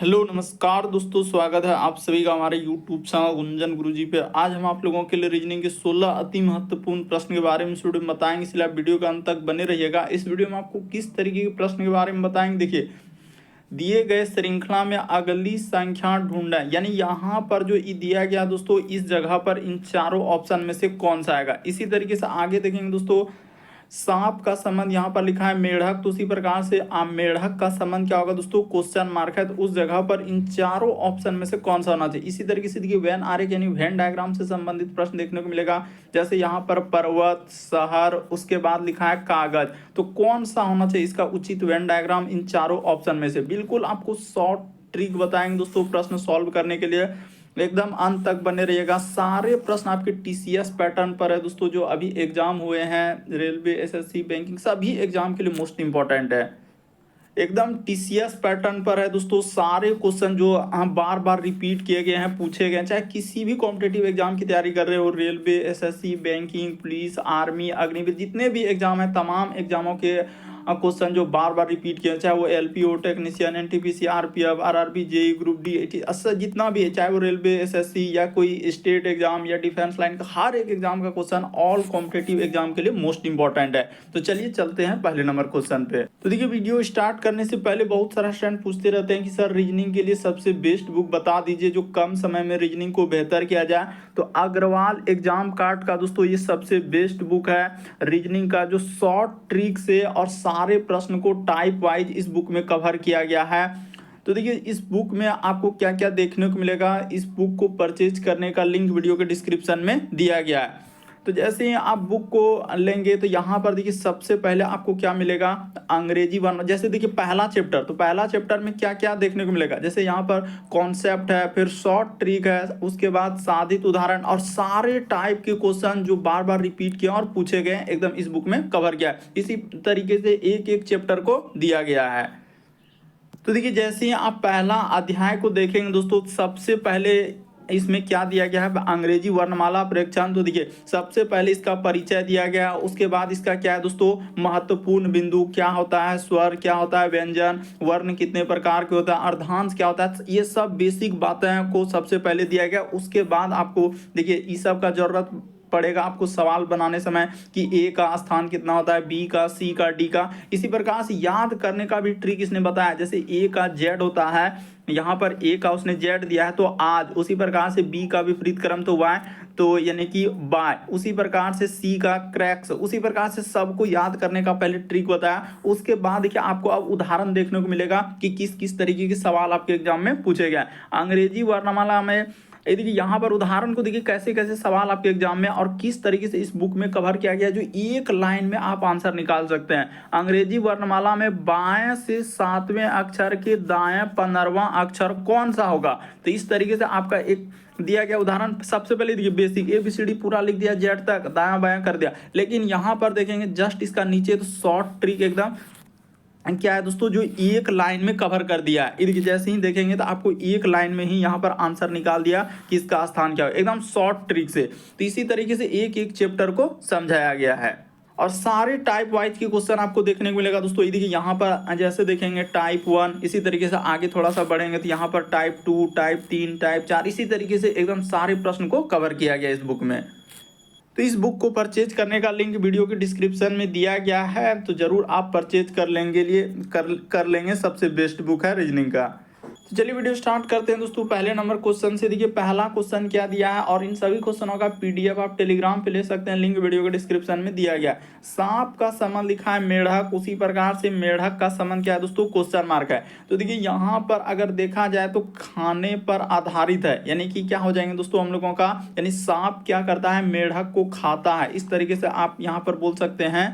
Hello नमस्कार दोस्तों, स्वागत है आप सभी का हमारे यूट्यूब चैनल गुंजन गुरुजी पे। आज हम आप लोगों के लिए रीजनिंग के 16 अति महत्वपूर्ण प्रश्न के बारे में इस वीडियो में बताएंगे, इसलिए आप वीडियो के अंत तक बने रहिएगा। इस वीडियो में आपको किस तरीके के प्रश्न के बारे में बताएंगे, देखिए दिए गए श्रृंखला में अगली संख्या ढूंढें, यानी यहाँ पर जो दिया गया दोस्तों, इस जगह पर इन चारों ऑप्शन में से कौन सा आएगा। इसी तरीके से आगे देखेंगे दोस्तों, सांप का संबंध यहाँ पर लिखा है मेढक, तो उसी प्रकार से मेढक का संबंध क्या होगा दोस्तों, क्वेश्चन मार्क है, तो उस जगह पर इन चारों ऑप्शन में से कौन सा होना चाहिए। इसी तरीके से देखिए वेन आरेख यानी वेन डायग्राम से संबंधित प्रश्न देखने को मिलेगा, जैसे यहाँ पर पर्वत, शहर, उसके बाद लिखा है कागज, तो कौन सा होना चाहिए इसका उचित वेन डायग्राम इन चारों ऑप्शन में से। बिल्कुल आपको शॉर्ट ट्रिक बताएंगे दोस्तों प्रश्न सॉल्व करने के लिए, एकदम अंत तक बने रहिएगा। सारे प्रश्न आपके टीसीएस पैटर्न पर है दोस्तों, जो अभी एग्जाम हुए हैं रेलवे, एसएससी, बैंकिंग, सभी एग्जाम के लिए मोस्ट इंपॉर्टेंट है, एकदम टीसीएस पैटर्न पर है दोस्तों। सारे क्वेश्चन जो हम बार बार रिपीट किए गए हैं, पूछे गए, चाहे किसी भी कॉम्पिटेटिव एग्जाम की तैयारी कर रहे हो, railway, SSC, banking, police, army, Agniveer, जितने भी एग्जाम है, तमाम एग्जामों के क्वेश्चन जो बार बार रिपीट किए, चाहे वो LPO, technician, NTPC, RPF, RRB, JE, group D, अच्छा जितना भी है, चाहे वो रेलवे, एसएससी या कोई स्टेट एग्जाम या डिफेंस लाइन का, हर एक एग्जाम का क्वेश्चन ऑल कॉम्पिटेटिव एग्जाम के लिए मोस्ट इंपॉर्टेंट है। तो चलिए चलते हैं पहले नंबर क्वेश्चन पे। तो देखिए वीडियो स्टार्ट करने से पहले बहुत सारा स्टूडेंट पूछते रहते हैं कि सर रीजनिंग के लिए सबसे बेस्ट बुक बता दीजिए जो कम समय में रीजनिंग को बेहतर किया जाए। तो अग्रवाल एग्जाम कार्ड का दोस्तों ये सबसे बेस्ट बुक है रीजनिंग का, जो शॉर्ट ट्रिक से और सारे प्रश्न को टाइप वाइज इस बुक में कवर किया गया है। तो देखिए इस बुक में आपको क्या क्या देखने को मिलेगा, इस बुक को परचेज करने का लिंक वीडियो के डिस्क्रिप्शन में दिया गया है। तो जैसे ही आप बुक को लेंगे तो यहाँ पर देखिए सबसे पहले आपको क्या मिलेगा, अंग्रेजी वर्ण। जैसे देखिए पहला चैप्टर, तो पहला चैप्टर में क्या क्या देखने को मिलेगा, जैसे यहाँ पर कॉन्सेप्ट है, फिर शॉर्ट ट्रिक है, उसके बाद साधित उदाहरण और सारे टाइप के क्वेश्चन जो बार बार रिपीट किए और पूछे गए, एकदम इस बुक में कवर किया है। इसी तरीके से एक एक चैप्टर को दिया गया है। तो देखिए जैसे ही आप पहला अध्याय को देखेंगे दोस्तों, सबसे पहले इसमें क्या दिया गया है, अंग्रेजी वर्णमाला प्रेक्षण। तो देखिए सबसे पहले इसका परिचय दिया गया, उसके बाद इसका क्या है दोस्तों, महत्वपूर्ण बिंदु क्या होता है, स्वर क्या होता है, व्यंजन, वर्ण कितने प्रकार के होता है, अर्धांश क्या होता है, ये सब बेसिक बातें को सबसे पहले दिया गया। उसके बाद आपको देखिए इस सब का जरूरत पड़ेगा आपको सवाल बनाने समय कि ए का स्थान कितना होता है, बी का, सी का, डी का। इसी प्रकार से याद करने का भी ट्रिक इसने बताया, जैसे ए का जेड होता है, यहाँ पर ए का उसने जेड दिया है तो आज, उसी प्रकार से बी का विपरीत क्रम तो वाई, तो यानी कि बाय, उसी प्रकार से सी का क्रैक्स, उसी प्रकार से सबको याद करने का पहले ट्रिक बताया। उसके बाद देखिए आपको अब उदाहरण देखने को मिलेगा कि किस किस तरीके के सवाल आपके एग्जाम में पूछे गए। अंग्रेजी वर्णमाला में देखिए यहाँ पर उदाहरण को देखिए कैसे कैसे सवाल आपके एग्जाम में और किस तरीके से इस बुक में कवर किया गया, जो एक लाइन में आप आंसर निकाल सकते हैं। अंग्रेजी वर्णमाला में बाएं से 7वें अक्षर के दाएं 15वां अक्षर कौन सा होगा। तो इस तरीके से आपका एक दिया गया उदाहरण। सबसे पहले देखिए बेसिक ABCD पूरा लिख दिया, जेड तक दायां बायां कर दिया, लेकिन यहाँ पर देखेंगे जस्ट इसका नीचे तो शॉर्ट ट्रिक एकदम क्या है दोस्तों, जो एक लाइन में कवर कर दिया है। देखिए जैसे ही देखेंगे तो आपको एक लाइन में ही यहाँ पर आंसर निकाल दिया कि इसका स्थान क्या है, एकदम शॉर्ट ट्रिक से। तो इसी तरीके से एक एक चैप्टर को समझाया गया है और सारे टाइप वाइज के क्वेश्चन आपको देखने को मिलेगा दोस्तों। ये देखिए यहाँ पर जैसे देखेंगे टाइप 1, इसी तरीके से आगे थोड़ा सा बढ़ेंगे तो यहाँ पर टाइप 2, टाइप 3, टाइप 4, इसी तरीके से एकदम सारे प्रश्न को कवर किया गया इस बुक में। तो इस बुक को परचेज करने का लिंक वीडियो के डिस्क्रिप्शन में दिया गया है, तो जरूर आप परचेज कर लेंगे, सबसे बेस्ट बुक है रीजनिंग का। तो चलिए वीडियो स्टार्ट करते हैं दोस्तों पहले नंबर क्वेश्चन से। देखिए पहला क्वेश्चन क्या दिया है और इन सभी क्वेश्चनों का PDF आप टेलीग्राम पे ले सकते हैं, लिंक वीडियो के डिस्क्रिप्शन में दिया गया। सांप का संबंध लिखा है मेढक, उसी प्रकार से मेढक का संबंध क्या है दोस्तों, क्वेश्चन मार्क है। तो देखिए यहाँ पर अगर देखा जाए तो खाने पर आधारित है, यानी कि क्या हो जाएंगे दोस्तों हम लोगों का, यानी सांप क्या करता है, मेढक को खाता है। इस तरीके से आप यहाँ पर बोल सकते हैं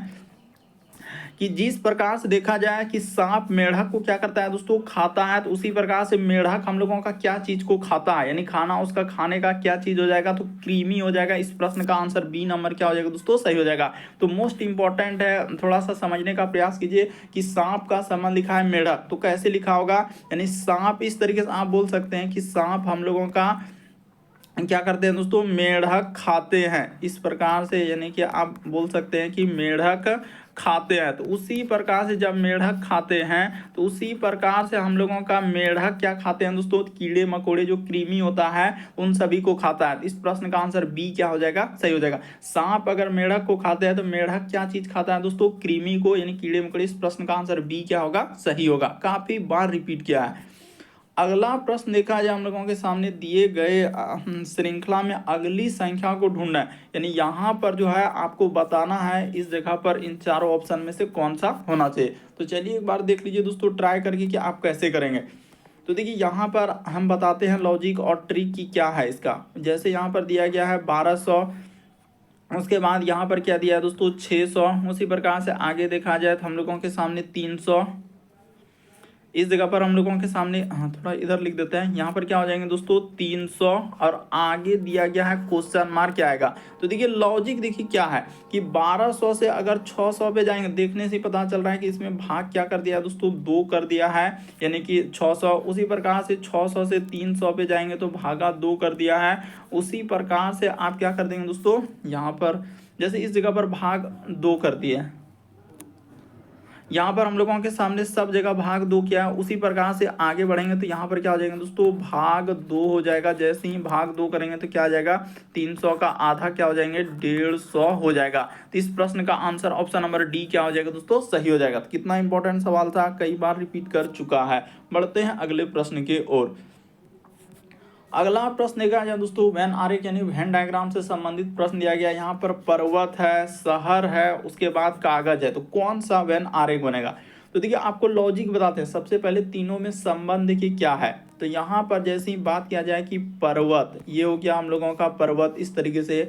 कि जिस प्रकार से देखा जाए कि सांप मेढक को क्या करता है दोस्तों, खाता है, तो उसी प्रकार से मेढक हम लोगों का क्या चीज को खाता है, यानी खाना उसका खाने का क्या चीज हो जाएगा, तो कृमि हो जाएगा। इस प्रश्न का आंसर बी नंबर क्या हो जाएगा दोस्तों, सही हो जाएगा। तो मोस्ट इंपॉर्टेंट है, थोड़ा सा समझने का प्रयास कीजिए कि सांप का संबंध लिखा है मेढक, तो कैसे लिखा होगा, यानी सांप, इस तरीके से आप बोल सकते हैं कि सांप हम लोगों का क्या करते हैं दोस्तों, मेढक खाते हैं। इस प्रकार से यानी कि आप बोल सकते हैं कि मेढक खाते हैं। तो उसी प्रकार से जब मेढक खाते हैं तो उसी प्रकार से हम लोगों का मेढक क्या खाते हैं दोस्तों, कीड़े मकोड़े जो कृमि होता है उन सभी को खाता है। इस प्रश्न का आंसर बी क्या हो जाएगा, सही हो जाएगा। सांप अगर मेढक को खाते हैं तो मेढक क्या चीज खाता है दोस्तों, कृमि को, यानी कीड़े मकोड़े। इस प्रश्न का आंसर बी क्या होगा, सही होगा। काफी बार रिपीट किया है। अगला प्रश्न देखा जाए हम लोगों के सामने दिए गए श्रृंखला में अगली संख्या को ढूंढना है, यानी यहाँ पर जो है आपको बताना है इस जगह पर इन चारों ऑप्शन में से कौन सा होना चाहिए। तो चलिए एक बार देख लीजिए दोस्तों ट्राई करके कि आप कैसे करेंगे। तो देखिए यहाँ पर हम बताते हैं लॉजिक और ट्रिक की क्या है इसका। जैसे यहाँ पर दिया गया है 1200, उसके बाद यहाँ पर क्या दिया है दोस्तों 600, उसी प्रकार से आगे देखा जाए तो हम लोगों के सामने 300, इस जगह पर हम लोगों के सामने थोड़ा इधर लिख देते हैं, यहाँ पर क्या हो जाएंगे दोस्तों 300, और आगे दिया गया है क्वेश्चन मार्क क्या आएगा। तो देखिए लॉजिक देखिए क्या है कि 1200 से अगर 600 पे जाएंगे, देखने से पता चल रहा है कि इसमें भाग क्या कर दिया दोस्तों, 2 कर दिया है, यानी कि 600। उसी प्रकार से 600 से 300 पे जाएंगे तो भागा 2 कर दिया है। उसी प्रकार से आप क्या कर देंगे दोस्तों, यहाँ पर जैसे इस जगह पर भाग 2 कर दिए, यहाँ पर हम लोगों के सामने सब जगह भाग 2 किया है। उसी प्रकार से आगे बढ़ेंगे तो यहाँ पर क्या हो जाएगा दोस्तों, भाग 2 हो जाएगा। जैसे ही भाग 2 करेंगे तो क्या आ जाएगा, 300 का आधा क्या हो जाएंगे, 150 हो जाएगा। तो इस प्रश्न का आंसर ऑप्शन नंबर डी क्या हो जाएगा दोस्तों, सही हो जाएगा। तो कितना इंपॉर्टेंट सवाल था, कई बार रिपीट कर चुका है। बढ़ते हैं अगले प्रश्न की ओर। अगला प्रश्न देखा जाए दोस्तों वेन आरेख यानी वेन डायग्राम से संबंधित प्रश्न दिया गया। यहाँ पर पर्वत है, शहर है, उसके बाद कागज है, तो कौन सा वेन आरेख बनेगा। तो देखिए आपको लॉजिक बताते हैं। सबसे पहले तीनों में संबंध देखिए क्या है। तो यहाँ पर जैसे ही बात किया जाए कि पर्वत, ये हो गया हम लोगों का पर्वत इस तरीके से।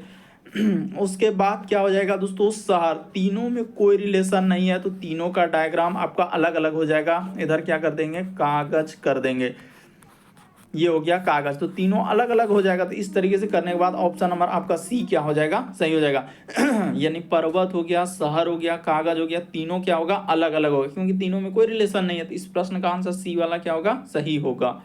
उसके बाद क्या हो जाएगा दोस्तों, शहर, तीनों में कोई रिलेशन नहीं है तो तीनों का डायग्राम आपका अलग अलग हो जाएगा। इधर क्या कर देंगे, कागज कर देंगे, ये हो गया कागज। तो तीनों अलग अलग हो जाएगा। तो इस तरीके से करने के बाद ऑप्शन नंबर आपका सी क्या हो जाएगा, सही हो जाएगा। यानी पर्वत हो गया, शहर हो गया, कागज हो गया, तीनों क्या होगा, अलग अलग होगा, क्योंकि तीनों में कोई रिलेशन नहीं है। तो इस प्रश्न का आंसर सी वाला क्या होगा, सही होगा।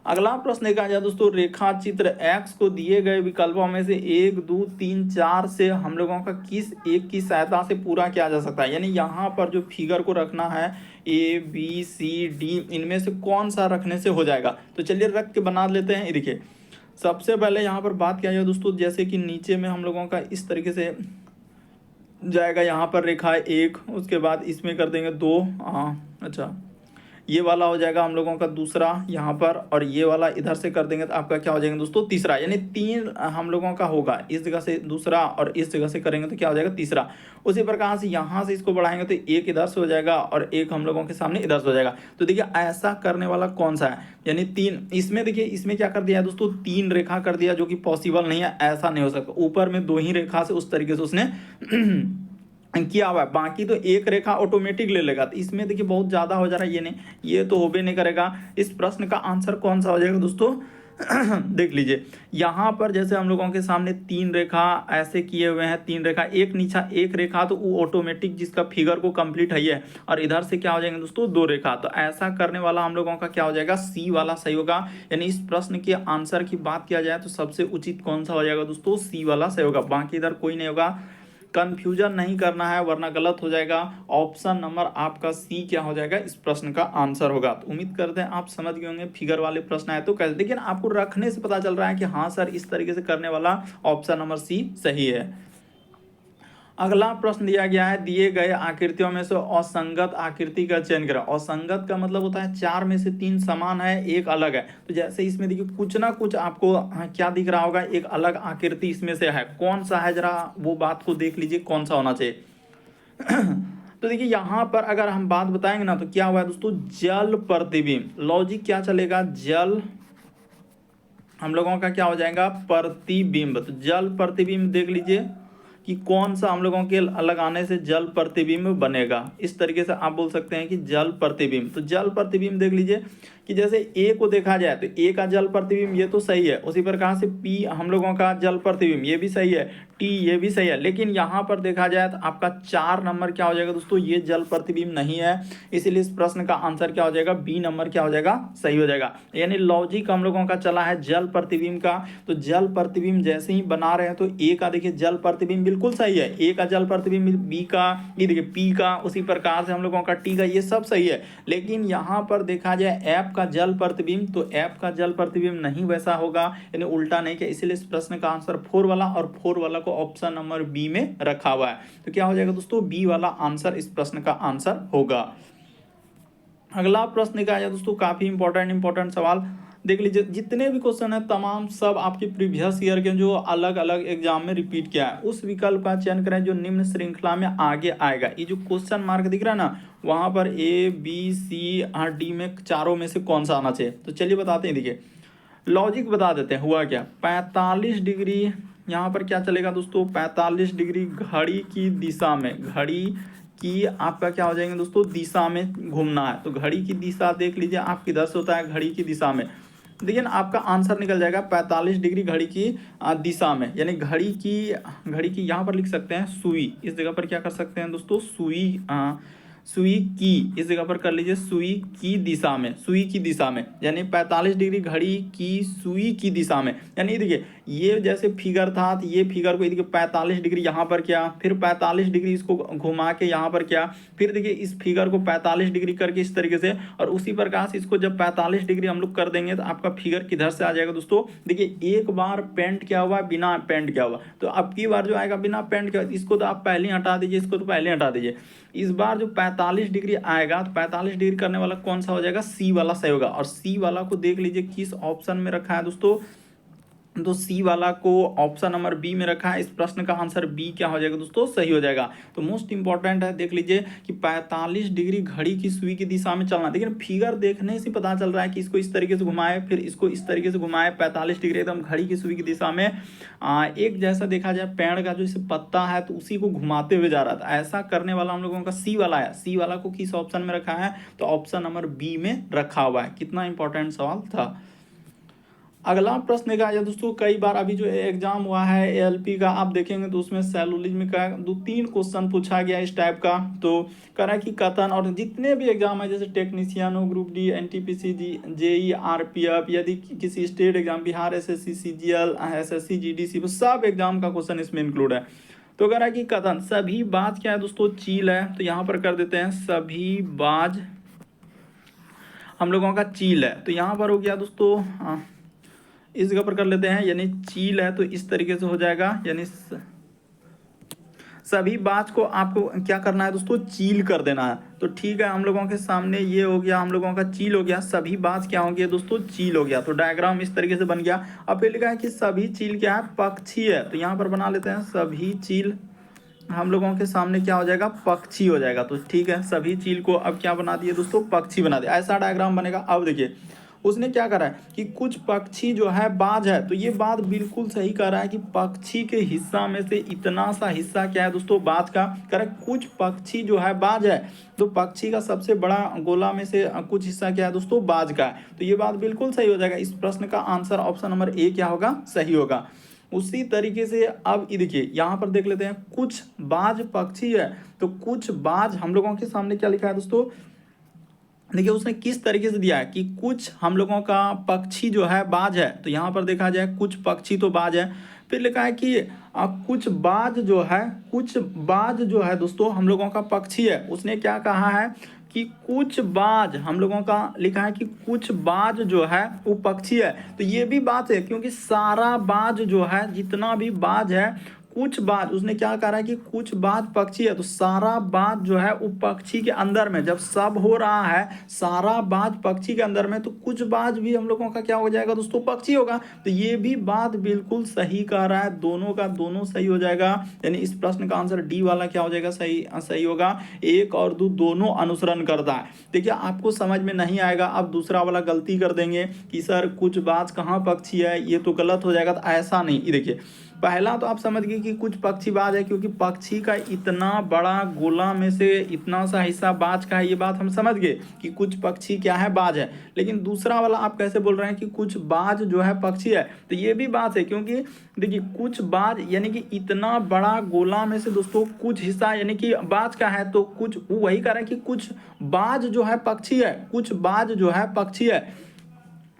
अगला प्रश्न देखा जाए दोस्तों, रेखा चित्र एक्स को दिए गए विकल्पों में से 1 2 3 4 से हम लोगों का किस एक की सहायता से पूरा किया जा सकता है। यानी यहाँ पर जो फिगर को रखना है ए बी सी डी, इनमें से कौन सा रखने से हो जाएगा। तो चलिए रख के बना लेते हैं। देखिए सबसे पहले यहाँ पर बात किया जाए दोस्तों, जैसे कि नीचे में हम लोगों का इस तरीके से जाएगा, यहाँ पर रेखा है 1, उसके बाद इसमें कर देंगे 2, अच्छा ये वाला हो जाएगा हम लोगों का दूसरा यहाँ पर, और ये वाला इधर से कर देंगे तो आपका क्या हो जाएगा दोस्तों, तीसरा। यानी 3 हम लोगों का होगा, इस जगह से दूसरा और इस जगह से करेंगे तो क्या हो जाएगा, तीसरा। उसी प्रकार से यहाँ से इसको बढ़ाएंगे तो 1 इधर से हो जाएगा और 1 हम लोगों के सामने इधर से हो जाएगा। तो देखिए ऐसा करने वाला कौन सा है, यानी 3। इसमें देखिए इसमें क्या कर दिया है दोस्तों, 3 रेखा कर दिया, जो कि पॉसिबल नहीं है, ऐसा नहीं हो सकता। ऊपर में 2 ही रेखा से उस तरीके से उसने किया हुआ है, बाकी तो एक रेखा ऑटोमेटिक ले लेगा। तो इसमें देखिए बहुत ज्यादा हो जा रहा है, ये नहीं, ये तो होबे नहीं करेगा। इस प्रश्न का आंसर कौन सा हो जाएगा दोस्तों, देख लीजिए यहाँ पर जैसे हम लोगों के सामने 3 रेखा ऐसे किए हुए हैं, 3 रेखा, एक नीचा एक रेखा, तो वो ऑटोमेटिक जिसका फिगर को कंप्लीट है, और इधर से क्या हो जाएंगे दोस्तों 2 रेखा। तो ऐसा करने वाला हम लोगों का क्या हो जाएगा, सी वाला सही होगा। यानी इस प्रश्न के आंसर की बात किया जाए तो सबसे उचित कौन सा हो जाएगा दोस्तों, सी वाला सही होगा, बाकी इधर कोई नहीं होगा। कंफ्यूजन नहीं करना है वरना गलत हो जाएगा। ऑप्शन नंबर आपका सी क्या हो जाएगा, इस प्रश्न का आंसर होगा। तो उम्मीद करते हैं आप समझ गए होंगे, फिगर वाले प्रश्न आए तो कैसे, लेकिन आपको रखने से पता चल रहा है कि हाँ सर इस तरीके से करने वाला ऑप्शन नंबर सी सही है। अगला प्रश्न दिया गया है, दिए गए आकृतियों में से असंगत आकृति का चयन करें। असंगत का मतलब होता है 4 में से 3 समान है, 1 अलग है। तो जैसे इसमें देखिए कुछ ना कुछ आपको क्या दिख रहा होगा, एक अलग आकृति इसमें से है, कौन सा है जरा वो बात को देख लीजिए, कौन सा होना चाहिए। तो देखिए यहाँ पर अगर हम बात बताएंगे ना तो क्या हुआ है दोस्तों, जल प्रतिबिंब। लॉजिक क्या चलेगा, जल हम लोगों का क्या हो जाएगा, प्रतिबिंब। तो जल प्रतिबिंब देख लीजिए कि कौन सा हम लोगों के लगाने से जल प्रतिबिंब बनेगा। इस तरीके से आप बोल सकते हैं कि जल प्रतिबिंब। तो जल प्रतिबिंब देख लीजिए कि जैसे ए को देखा जाए तो ए का जल प्रतिबिंब ये तो सही है, उसी प्रकार से पी हम लोगों का जल प्रतिबिंब ये भी सही है, टी ये भी सही है, लेकिन यहाँ पर देखा जाए तो आपका 4 नंबर क्या हो जाएगा दोस्तों, ये जल प्रतिबिंब नहीं है। इसीलिए इस प्रश्न का आंसर क्या हो जाएगा, बी नंबर क्या हो जाएगा, सही हो जाएगा। यानी लॉजिक हम लोगों का चला है जल प्रतिबिंब का, तो जल प्रतिबिंब जैसे ही बना रहे हैं तो ए का देखिए जल प्रतिबिंब बिल्कुल सही है, ए का जल प्रतिबिंब, बी का ये देखिए पी का, उसी प्रकार से हम लोगों का टी का, ये सब सही है। लेकिन यहाँ पर देखा जाए एफ का जल प्रतिबिंब, तो एफ का जल प्रतिबिंब नहीं वैसा होगा, यानी उल्टा नहीं किया, इसलिए इस प्रश्न का आंसर 4 वाला, और 4 वाला को ऑप्शन नंबर बी में रखा हुआ है। तो क्या हो जाएगा दोस्तों, बी वाला आंसर इस प्रश्न का आंसर होगा। अगला प्रश्न क्या है दोस्तों, काफी इंपॉर्टेंट सवाल देख लीजिए। जितने भी क्वेश्चन है तमाम सब आपके प्रीवियस ईयर के जो अलग अलग एग्जाम में रिपीट किया है, उस विकल्प का चयन करें जो निम्न श्रृंखला में आगे आएगा। ये जो क्वेश्चन मार्क दिख रहा है ना, वहां पर ए बी सी और डी में चारों में से कौन सा आना चाहिए। तो चलिए बताते हैं, देखिए लॉजिक बता देते हैं। हुआ क्या, 45 डिग्री यहाँ पर क्या चलेगा दोस्तों, 45 डिग्री घड़ी की दिशा में, घड़ी की आपका क्या हो जाएंगे दोस्तों, दिशा में घूमना है। तो घड़ी की दिशा देख लीजिए आप किधर से होता है, घड़ी की दिशा में। देखिए ना आपका आंसर निकल जाएगा 45 डिग्री घड़ी की दिशा में, यानी घड़ी की यहाँ पर लिख सकते हैं सुई, इस जगह पर क्या कर सकते हैं दोस्तों, सुई की, इस जगह पर कर लीजिए सुई की दिशा में, सुई की दिशा में, यानी 45 डिग्री घड़ी की सुई की दिशा में। यानी देखिए ये जैसे फिगर था, तो ये फिगर को देखिए 45 डिग्री यहाँ पर क्या, फिर 45 डिग्री इसको घुमा के यहाँ पर क्या, फिर देखिए इस फिगर को 45 डिग्री करके इस तरीके से, और उसी प्रकार से इसको जब 45 डिग्री हम लोग कर देंगे तो आपका फिगर किधर से आ जाएगा दोस्तों। देखिए एक बार पेंट किया हुआ, बिना पेंट किया हुआ, तो अब की बार जो आएगा बिना पेंट किया, इसको तो आप पहले ही हटा दीजिए, इसको तो पहले हटा दीजिए। इस बार जो 45 डिग्री आएगा, तो 45 डिग्री करने वाला कौन सा हो जाएगा, सी वाला सही होगा। और सी वाला को देख लीजिए किस ऑप्शन में रखा है दोस्तों, तो सी वाला को ऑप्शन नंबर बी में रखा है। इस प्रश्न का आंसर बी क्या हो जाएगा दोस्तों, सही हो जाएगा। तो मोस्ट इंपॉर्टेंट है, देख लीजिए कि 45 डिग्री घड़ी की सुई की दिशा में चलना। लेकिन फिगर देखने से पता चल रहा है कि इसको इस तरीके से घुमाए, फिर इसको इस तरीके से घुमाए, 45 डिग्री एकदम घड़ी की सुई की दिशा में एक जैसा देखा जाए पेड़ का जो इसे पत्ता है तो उसी को घुमाते हुए जा रहा था। ऐसा करने वाला हम लोगों का सी वाला है। सी वाला को किस ऑप्शन में रखा है, तो ऑप्शन नंबर बी में रखा हुआ है। कितना इंपॉर्टेंट सवाल था। अगला प्रश्न का है दोस्तों, कई बार अभी जो एग्जाम हुआ है एएलपी का, आप देखेंगे तो उसमें सेलुलिज्म का 2-3 क्वेश्चन पूछा गया इस टाइप का। तो कह रहा है कि कथन, और जितने भी एग्जाम है जैसे टेक्नीशियन हो, group D, NTPC, JE, RPF, यदि किसी state exam, Bihar SSC, CGL, SSC, GDC, सब एग्जाम का क्वेश्चन इसमें इंक्लूड है। तो कह रहा है कि कथन सभी बाज क्या है दोस्तों, चील है। तो यहाँ पर कर देते हैं सभी बाज हम लोगों का चील है। तो यहाँ पर हो गया दोस्तों, इस जगह पर कर लेते हैं, यानी चील है तो इस तरीके से हो जाएगा, यानी सभी बाज को आपको क्या करना है दोस्तों, चील कर देना है। तो ठीक है, हम लोगों के सामने ये हो गया, हम लोगों का चील हो गया, सभी बाज क्या हो गया दोस्तों, चील हो गया। तो डायग्राम इस तरीके से बन गया। अब फिर लिखा है कि सभी चील क्या है, पक्षी है। तो यहाँ पर बना लेते हैं सभी चील हम लोगों के सामने क्या हो जाएगा, पक्षी हो जाएगा। तो ठीक है, सभी चील को अब क्या बना दिए दोस्तों, पक्षी बना दिया। ऐसा डायग्राम बनेगा। अब देखिए उसने क्या करा है कि कुछ पक्षी जो है बाज है, तो ये बात बिल्कुल सही कर रहा है कि पक्षी के हिस्सा में से इतना सा हिस्सा क्या है दोस्तों, बाज का। कह रहा है कुछ पक्षी जो है बाज है, तो पक्षी का सबसे बड़ा गोला में से कुछ हिस्सा क्या है दोस्तों, बाज का है। तो ये बात बिल्कुल सही हो जाएगा। इस प्रश्न का आंसर ऑप्शन नंबर ए क्या होगा, सही होगा। उसी तरीके से अब देखिए यहाँ पर देख लेते हैं, कुछ बाज पक्षी है, तो कुछ बाज हम लोगों के सामने क्या लिखा है दोस्तों, देखिए उसने किस तरीके से दिया है कि कुछ हम लोगों का पक्षी जो है बाज है। तो यहाँ पर देखा जाए कुछ पक्षी तो बाज है, फिर लिखा है कि कुछ बाज जो है दोस्तों हम लोगों का पक्षी है। उसने क्या कहा है कि कुछ बाज हम लोगों का लिखा है कि कुछ बाज जो है वो पक्षी है। तो ये भी बात है, क्योंकि सारा बाज जो है, जितना भी बाज है, कुछ बाज, उसने क्या कहा है कि कुछ बाज पक्षी है। तो सारा बाज जो है वो पक्षी के अंदर में, जब सब हो रहा है सारा बाज पक्षी के अंदर में, तो कुछ बाज भी हम लोगों का क्या हो जाएगा दोस्तों, पक्षी होगा। तो ये भी बात बिल्कुल सही कह रहा है, दोनों का दोनों सही हो जाएगा। यानी इस प्रश्न का आंसर डी वाला क्या हो जाएगा, सही होगा। 1 और 2 दोनों अनुसरण करता है। देखिए आपको समझ में नहीं आएगा, आप दूसरा वाला गलती कर देंगे कि सर कुछ बाज कहाँ पक्षी है, ये तो गलत हो जाएगा। तो ऐसा नहीं, देखिए पहला तो आप समझ गए कि कुछ पक्षी बाज है, क्योंकि पक्षी का इतना बड़ा गोला में से इतना सा हिस्सा बाज का है, ये बात हम समझ गए कि कुछ पक्षी क्या है, बाज है। लेकिन दूसरा वाला आप कैसे बोल रहे हैं कि कुछ बाज जो है पक्षी है, तो ये भी बात है, क्योंकि देखिए कुछ बाज यानी कि इतना बड़ा गोला में से दोस्तों कुछ हिस्सा यानी कि बाज का है, तो कुछ वही कह रहा है कि कुछ बाज जो है पक्षी है, कुछ बाज जो है पक्षी है।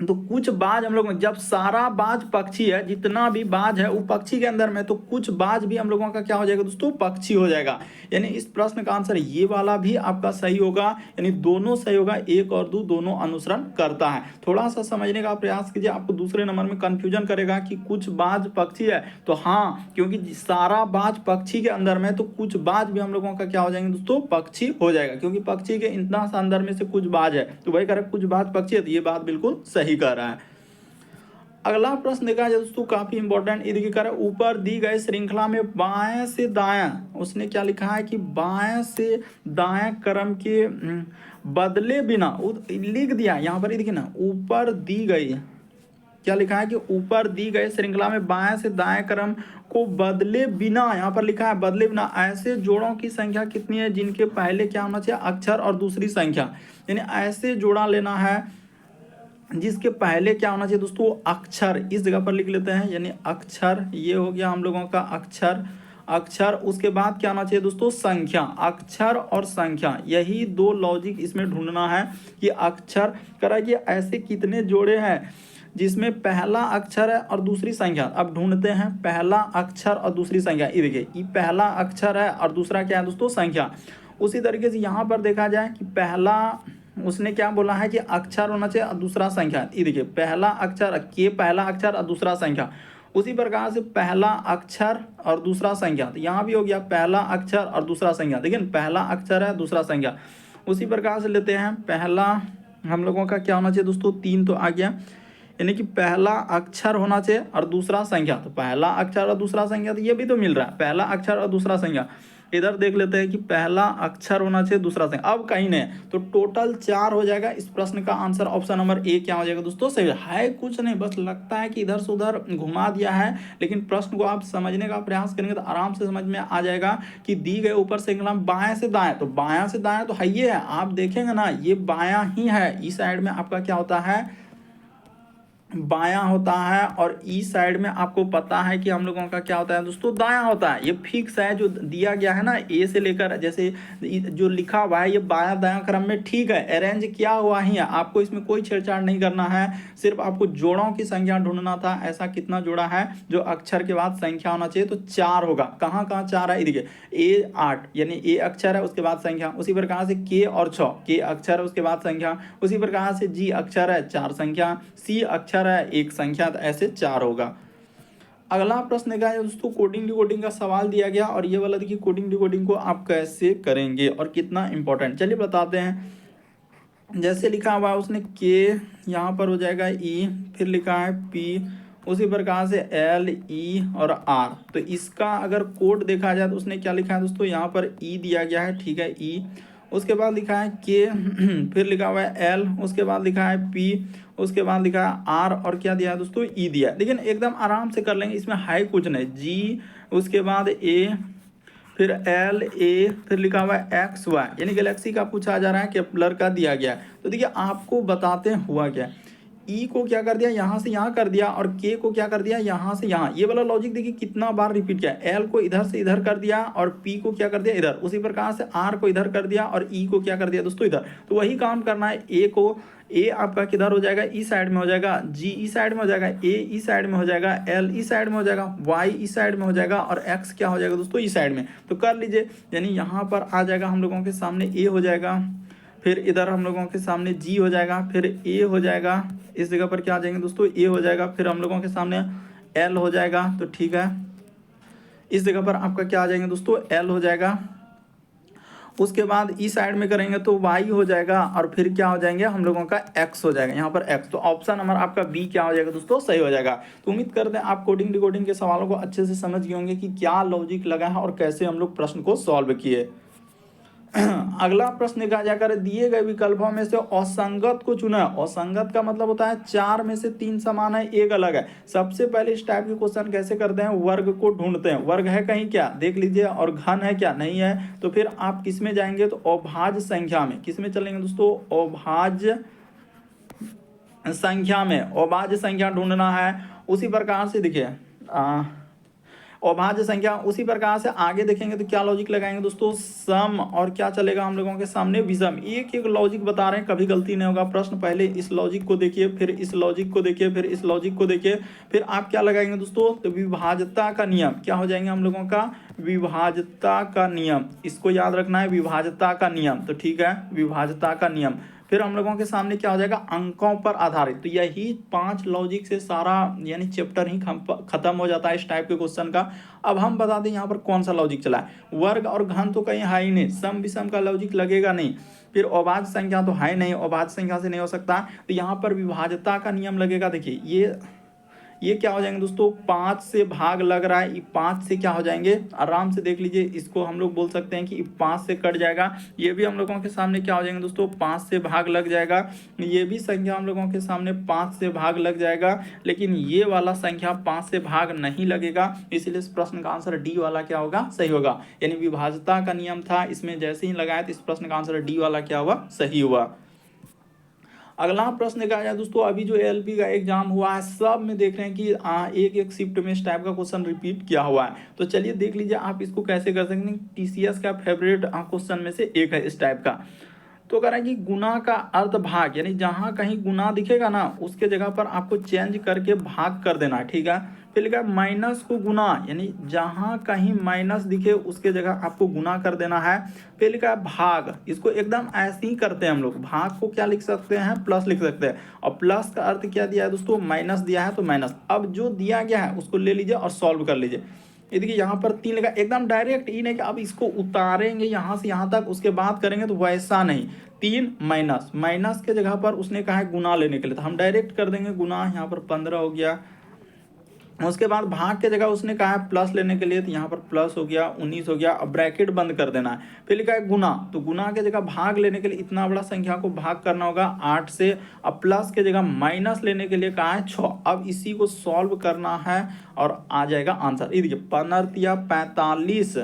तो कुछ बाज हम लोग, जब सारा बाज पक्षी है, जितना भी बाज है वो पक्षी के अंदर में, तो कुछ बाज भी हम लोगों का क्या हो जाएगा दोस्तों, पक्षी हो जाएगा। यानी इस प्रश्न का आंसर ये वाला भी आपका सही होगा, यानी दोनों सही होगा, 1 और 2 दोनों अनुसरण करता है। थोड़ा सा समझने का प्रयास कीजिए, आपको दूसरे नंबर में कंफ्यूजन करेगा कि कुछ बाज पक्षी है, तो हाँ, क्योंकि सारा बाज पक्षी के अंदर में, तो कुछ बाज भी हम लोगों का क्या हो जाएंगे दोस्तों, पक्षी हो जाएगा, क्योंकि पक्षी के इतना सा अंदर में से कुछ बाज है, तो वही करें कुछ बाज पक्षी है, तो ये बात बिल्कुल सही कर रहा है। अगला प्रश्न देखा जाए दोस्तों, काफी इंपॉर्टेंट, ये देखिए, कर ऊपर दी गई श्रृंखला में बाएं से दाएं, उसने क्या लिखा है कि बाएं से दाएं क्रम के बदले बिना, लिख दिया यहाँ पर, ये देखिए ना, ऊपर दी गई, क्या लिखा है कि ऊपर दी गई श्रृंखला में बाएं से दाएं क्रम को बदले बिना, यहाँ पर लिखा है बदले बिना ऐसे जोड़ों की संख्या कितनी है जिनके पहले क्या होना चाहिए, अक्षर और दूसरी संख्या। यानी ऐसे जोड़ा लेना है जिसके पहले क्या होना चाहिए दोस्तों, अक्षर, इस जगह पर लिख लेते हैं, यानी अक्षर, ये हो गया हम लोगों का अक्षर, अक्षर, उसके बाद क्या होना चाहिए दोस्तों, संख्या, अक्षर और संख्या, यही दो लॉजिक इसमें ढूंढना है कि अक्षर कराइए ऐसे कितने जोड़े हैं जिसमें पहला अक्षर है और दूसरी संख्या। अब ढूंढते हैं पहला अक्षर और दूसरी संख्या, ये देखिए, ये पहला अक्षर है और दूसरा क्या है दोस्तों, संख्या। उसी तरीके से यहाँ पर देखा जाए कि पहला, उसने क्या बोला है कि अक्षर होना चाहिए और दूसरा संख्या, ये देखिए, पहला अक्षर के, पहला अक्षर और दूसरा संख्या। उसी प्रकार से पहला अक्षर और दूसरा संख्या, तो यहाँ भी हो गया पहला अक्षर और दूसरा संख्या, देखिए पहला अक्षर है दूसरा संख्या। उसी प्रकार से लेते हैं पहला, हम लोगों का क्या होना चाहिए दोस्तों, 3 तो आ गया, यानी कि पहला अक्षर होना चाहिए और दूसरा संख्या, तो पहला अक्षर और दूसरा संख्या, तो ये भी तो मिल रहा है, पहला अक्षर और दूसरा संख्या। इधर देख लेते हैं कि पहला अक्षर होना चाहिए दूसरा संख्या, अब कहीं नहीं, तो टोटल 4 हो जाएगा। इस प्रश्न का आंसर ऑप्शन नंबर ए क्या हो जाएगा दोस्तों, सही है। कुछ नहीं, बस लगता है कि इधर से उधर घुमा दिया है, लेकिन प्रश्न को आप समझने का प्रयास करेंगे तो आराम से समझ में आ जाएगा कि दी गए ऊपर से बाएं से दाएं, तो बायां से दाएं तो है ये है, आप देखेंगे ना, ये बायां ही है, इस साइड में आपका क्या होता है, बायां होता है, और इस साइड में आपको पता है कि हम लोगों का क्या होता है दोस्तों, दायां होता है। ये फिक्स है, जो दिया गया है ना, ए से लेकर जैसे जो लिखा हुआ है, ये बायां दायां क्रम में ठीक है, अरेंज किया हुआ ही है, आपको इसमें कोई छेड़छाड़ नहीं करना है, सिर्फ आपको जोड़ों की संख्या ढूंढना था, ऐसा कितना जोड़ा है जो अक्षर के बाद संख्या होना चाहिए, तो 4 होगा। कहाँ कहाँ 4 है, देखिए, ए 8, यानी ए अक्षर है उसके बाद संख्या, उसी प्रकार से के और 6, के अक्षर है उसके बाद संख्या, उसी प्रकार से जी अक्षर है 4 संख्या, सी अक्षर है 1 संख्या, तो ऐसे 4 होगा। अगला प्रश्न का है दोस्तों, कोडिंग डिकोडिंग का सवाल दिया गया, और ये वाला देखिए, कोडिंग डिकोडिंग को आप कैसे करेंगे और कितना इंपॉर्टेंट, चलिए बताते हैं। जैसे लिखा हुआ है उसने के, यहाँ पर हो जाएगा ई, फिर लिखा है पी, उसी प्रकार से एल, ई और आर। तो इसका अगर कोड देखा जाए तो उसने क्या लिखा है दोस्तों, यहाँ पर ई दिया गया है, ठीक है, ई, उसके बाद लिखा है के, फिर लिखा हुआ है एल, उसके बाद लिखा है पी, उसके बाद लिखा है आर, और क्या दिया है दोस्तों, ई दिया है। लेकिन एकदम आराम से कर लेंगे, इसमें है कुछ नहीं, जी, उसके बाद ए, फिर एल, ए, फिर लिखा हुआ है एक्स वाई, यानी गैलेक्सी का पूछा जा रहा है, केपलर का दिया गया है। तो देखिए आपको बताते हैं हुआ क्या, ई को क्या कर दिया, यहाँ से यहाँ कर दिया, और के को क्या कर दिया, यहाँ से यहाँ। ये वाला लॉजिक देखिए कितना बार रिपीट किया, एल को इधर से इधर कर दिया, और पी को क्या कर दिया, इधर, उसी प्रकार से आर को इधर कर दिया, और ई को क्या कर दिया दोस्तों, इधर। तो वही काम करना है, ए को, ए आपका किधर हो जाएगा, ई साइड में हो जाएगा, जी ई साइड में हो जाएगा, ए ई साइड में हो जाएगा, एल ई साइड में हो जाएगा, वाई ई साइड में हो जाएगा, और एक्स क्या हो जाएगा दोस्तों, ई साइड में। तो कर लीजिए, यानी यहाँ पर आ जाएगा हम लोगों के सामने ए हो जाएगा, फिर इधर हम लोगों के सामने जी हो जाएगा, फिर ए हो जाएगा, इस जगह पर क्या आ जाएंगे दोस्तों, ए हो जाएगा, फिर हम लोगों के सामने एल हो जाएगा, तो ठीक है, इस जगह पर आपका क्या आ जाएंगे दोस्तों, एल हो जाएगा। उसके बाद ई साइड में करेंगे तो वाई हो जाएगा, और फिर क्या हो जाएंगे हम लोगों का एक्स हो जाएगा, यहाँ पर एक्स। तो ऑप्शन नंबर आपका बी क्या हो जाएगा दोस्तों, सही हो जाएगा। तो उम्मीद करते हैं आप कोडिंग डिकोडिंग के सवालों को अच्छे से समझ गए होंगे कि क्या लॉजिक लगा है और कैसे हम लोग प्रश्न को सॉल्व किए। अगला प्रश्न कहा जाकर दिए गए विकल्पों में से असंगत को चुना। असंगत का मतलब होता है 4 में से 3 समान है, एक अलग है। सबसे पहले इस टाइप के क्वेश्चन कैसे करते हैं, वर्ग को ढूंढते हैं। वर्ग है कहीं क्या, देख लीजिए, और घन है क्या, नहीं है। तो फिर आप किस में जाएंगे, तो अभाज्य संख्या में। किस में चलेंगे दोस्तों, अभाज्य संख्या में। अभाज्य संख्या ढूंढना है। उसी प्रकार से देखिए अभाज्य संख्या, उसी प्रकार से आगे देखेंगे तो क्या लॉजिक लगाएंगे दोस्तों, सम, और क्या चलेगा हम लोगों के सामने, विषम। एक एक लॉजिक बता रहे हैं, कभी गलती नहीं होगा। प्रश्न पहले इस लॉजिक को देखिए, फिर इस लॉजिक को देखिए, फिर इस लॉजिक को देखिए, फिर आप क्या लगाएंगे दोस्तों, तो विभाज्यता का नियम। क्या हो जाएंगे हम लोगों का, विभाज्यता का नियम। इसको याद रखना है, विभाज्यता का नियम। तो ठीक है, विभाज्यता का नियम। फिर हम लोगों के सामने क्या हो जाएगा, अंकों पर आधारित। तो यही 5 लॉजिक से सारा यानी चैप्टर ही खत्म हो जाता है इस टाइप के क्वेश्चन का। अब हम बता दें यहाँ पर कौन सा लॉजिक चला है। वर्ग और घन तो कहीं है ही नहीं, सम विषम का लॉजिक लगेगा नहीं। फिर अभाज्य संख्या तो है नहीं, अभाज्य संख्या से नहीं हो सकता। तो यहाँ पर विभाज्यता का नियम लगेगा। देखिए ये क्या हो जाएंगे दोस्तों, 5 से भाग लग रहा है, ये 5 से क्या हो जाएंगे, आराम से देख लीजिए। इसको हम लोग बोल सकते हैं कि 5 से कट जाएगा। ये भी हम लोगों के सामने क्या हो जाएंगे दोस्तों, 5 से भाग लग जाएगा। ये भी संख्या हम लोगों के सामने 5 से भाग लग जाएगा। लेकिन ये वाला संख्या 5 से भाग नहीं लगेगा, इसलिए इस प्रश्न का आंसर डी वाला क्या होगा, सही होगा। यानी विभाज्यता का नियम था, इसमें जैसे ही लगाया तो इस प्रश्न का आंसर डी वाला क्या हुआ, सही हुआ। अगला प्रश्न क्या है दोस्तों, अभी जो एलपी का एग्जाम हुआ है, सब में देख रहे हैं कि एक एक शिफ्ट में इस टाइप का क्वेश्चन रिपीट किया हुआ है। तो चलिए देख लीजिए आप इसको कैसे कर सकते हैं। टीसीएस का फेवरेट क्वेश्चन में से एक है इस टाइप का। तो कह रहा है कि गुना का अर्ध भाग, यानी जहां कहीं गुना दिखेगा ना, उसके जगह पर आपको चेंज करके भाग कर देना है। ठीक है, फिर लिखा है माइनस को गुना, यानी जहां कहीं माइनस दिखे उसके जगह आपको गुना कर देना है। फिर लिखा है भाग, इसको एकदम ऐसे ही करते हैं हम लोग। भाग को क्या लिख सकते हैं, प्लस लिख सकते हैं। और प्लस का अर्थ क्या दिया है दोस्तों, माइनस दिया है तो माइनस। अब जो दिया गया है उसको ले लीजिए और सॉल्व कर लीजिए। ये देखिए यहाँ पर 3 लिखा, एकदम डायरेक्ट। ये नहीं कि अब इसको उतारेंगे यहाँ से यहाँ तक उसके बाद करेंगे, तो वैसा नहीं। 3 माइनस, माइनस के जगह पर उसने कहा है गुना लेने के लिए, तो हम डायरेक्ट कर देंगे गुना। यहाँ पर 15 हो गया। उसके बाद भाग के जगह उसने कहा है प्लस लेने के लिए, तो यहाँ पर प्लस हो गया, 19 हो गया। अब ब्रैकेट बंद कर देना है। फिर लिखा है गुना, तो गुना के जगह भाग लेने के लिए इतना बड़ा संख्या को भाग करना होगा 8 से। अब प्लस के जगह माइनस लेने के लिए कहा है 6। अब इसी को सॉल्व करना है और आ जाएगा आंसर। ये देखिए 15 45,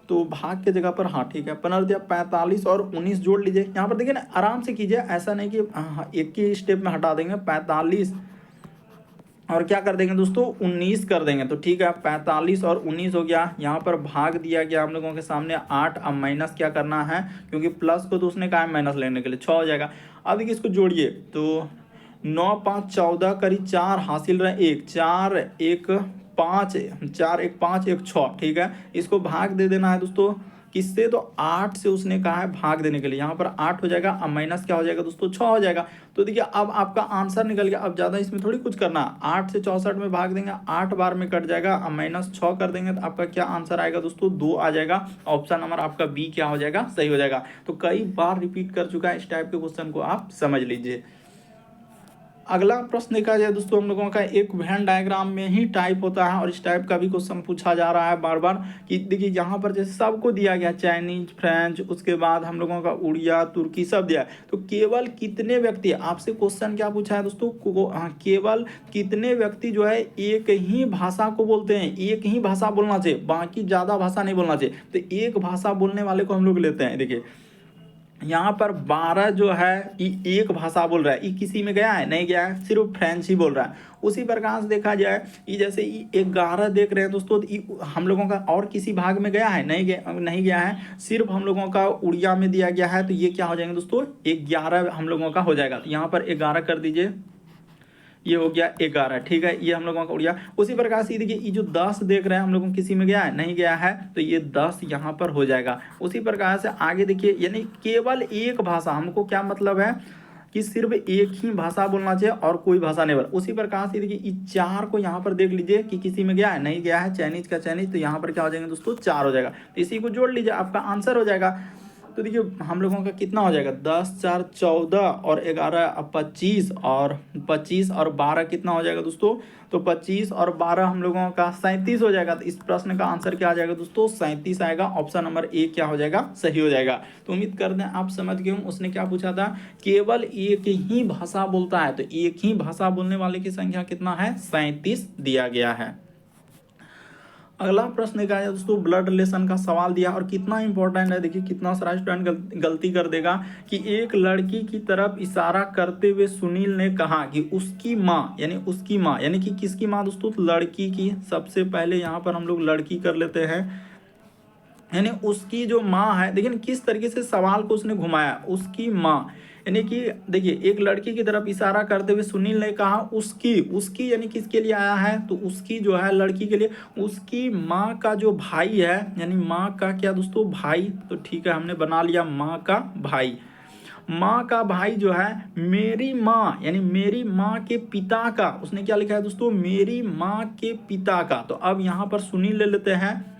तो भाग के जगह पर, हाँ ठीक है, 15 45 और 19 जोड़ लीजिए। यहाँ पर देखिए ना, आराम से कीजिए, ऐसा नहीं कि एक ही स्टेप में हटा देंगे। 45 और क्या कर देंगे दोस्तों, 19 कर देंगे। तो ठीक है, 45 और 19 हो गया। यहाँ पर भाग दिया गया हम लोगों के सामने 8। अब माइनस क्या करना है, क्योंकि प्लस को तो उसने कहा है माइनस लेने के लिए, 6 हो जाएगा। अब देखिए इसको जोड़िए, तो 9 5 14 करीब 4 हासिल रहे 1, 4 1 5, 4 1 5 1 6। ठीक है, इसको भाग दे देना है दोस्तों किससे, तो 8 से उसने कहा है भाग देने के लिए। यहाँ पर 8 हो जाएगा। अब माइनस क्या हो जाएगा दोस्तों, 6 हो जाएगा। तो देखिए अब आपका आंसर निकल गया। अब ज़्यादा इसमें थोड़ी कुछ करना, 8 से 64 में भाग देंगे, 8 बार में कट जाएगा। अब माइनस 6 कर देंगे तो आपका क्या आंसर आएगा दोस्तों, 2 आ जाएगा। ऑप्शन नंबर आपका बी क्या हो जाएगा, सही हो जाएगा। तो कई बार रिपीट कर चुका है इस टाइप के क्वेश्चन को, आप समझ लीजिए। अगला प्रश्न देखा जाए दोस्तों, हम लोगों का एक वेन डायग्राम में ही टाइप होता है, और इस टाइप का भी क्वेश्चन पूछा जा रहा है बार बार। कि देखिए यहाँ पर जैसे सबको दिया गया, चाइनीज, फ्रेंच, उसके बाद हम लोगों का उड़िया, तुर्की, सब दिया है। तो केवल कितने व्यक्ति, आपसे क्वेश्चन क्या पूछा है दोस्तों, केवल कितने व्यक्ति जो है एक ही भाषा को बोलते हैं। एक ही भाषा बोलना चाहिए, बाकी ज़्यादा भाषा नहीं बोलना चाहिए। तो एक भाषा बोलने वाले को हम लोग लेते हैं। देखिए यहाँ पर 12 जो है ये एक भाषा बोल रहा है, ये किसी में गया है, नहीं गया है, सिर्फ फ्रेंच ही बोल रहा है। उसी प्रकार से देखा जाए, ये जैसे ये 11 देख रहे हैं दोस्तों, तो हम लोगों का और किसी भाग में गया है, नहीं गया है, सिर्फ हम लोगों का उड़िया में दिया गया है। तो ये क्या हो जाएंगे दोस्तों, 11 हम लोगों का हो जाएगा। तो यहाँ पर 11 कर दीजिए, ये हो गया 11। ठीक है, ये हम लोगों का उड़िया। उसी प्रकार से देखिए ये जो 10 देख रहे हैं हम लोगों किसी में गया है, नहीं गया है, तो ये 10 यहाँ पर हो जाएगा। उसी प्रकार से आगे देखिए, यानी केवल एक भाषा, हमको क्या मतलब है कि सिर्फ एक ही भाषा बोलना चाहिए और कोई भाषा नहीं बोला। उसी प्रकार से देखिए इस 4 को यहाँ पर देख लीजिए कि किसी में गया है, नहीं गया है, चाइनीज का चाइनीज, तो यहाँ पर क्या हो जाएंगे दोस्तों, 4 हो जाएगा। तो इसी को जोड़ लीजिए, आपका आंसर हो जाएगा। तो तो देखिए हम लोगों का कितना हो जाएगा, 10 4 14 और 11 25 और 25 और 12 कितना हो जाएगा दोस्तों, तो 25 और 12 हम लोगों का 37 हो जाएगा। तो इस प्रश्न का आंसर क्या आ जाएगा दोस्तों, 37 आएगा। ऑप्शन नंबर ए क्या हो जाएगा, सही हो जाएगा। तो उम्मीद करते हैं आप समझ गए। उसने क्या पूछा था, केवल एक ही भाषा बोलता है, तो एक ही भाषा बोलने वाले की संख्या कितना है, 37 दिया गया है। अगला प्रश्न क्या है दोस्तों, ब्लड रिलेशन का सवाल दिया और कितना इंपॉर्टेंट है। देखिए कितना सारा स्टूडेंट गलती कर देगा कि एक लड़की की तरफ इशारा करते हुए सुनील ने कहा कि उसकी माँ, यानी कि किसकी माँ दोस्तों, तो लड़की की। सबसे पहले यहाँ पर हम लोग लड़की कर लेते हैं, यानी उसकी जो माँ है। देखिए किस तरीके से सवाल को उसने घुमाया, उसकी माँ, यानी कि देखिए एक लड़की की तरफ इशारा करते हुए सुनील ने कहा उसकी यानी किसके लिए आया है, तो उसकी जो है लड़की के लिए, उसकी माँ का जो भाई है, यानी माँ का क्या दोस्तों, भाई। तो ठीक है, हमने बना लिया माँ का भाई। माँ का भाई जो है मेरी माँ, यानी मेरी माँ के पिता का, उसने क्या लिखा है दोस्तों, मेरी माँ के पिता का। तो अब यहाँ पर सुनील ले लेते हैं।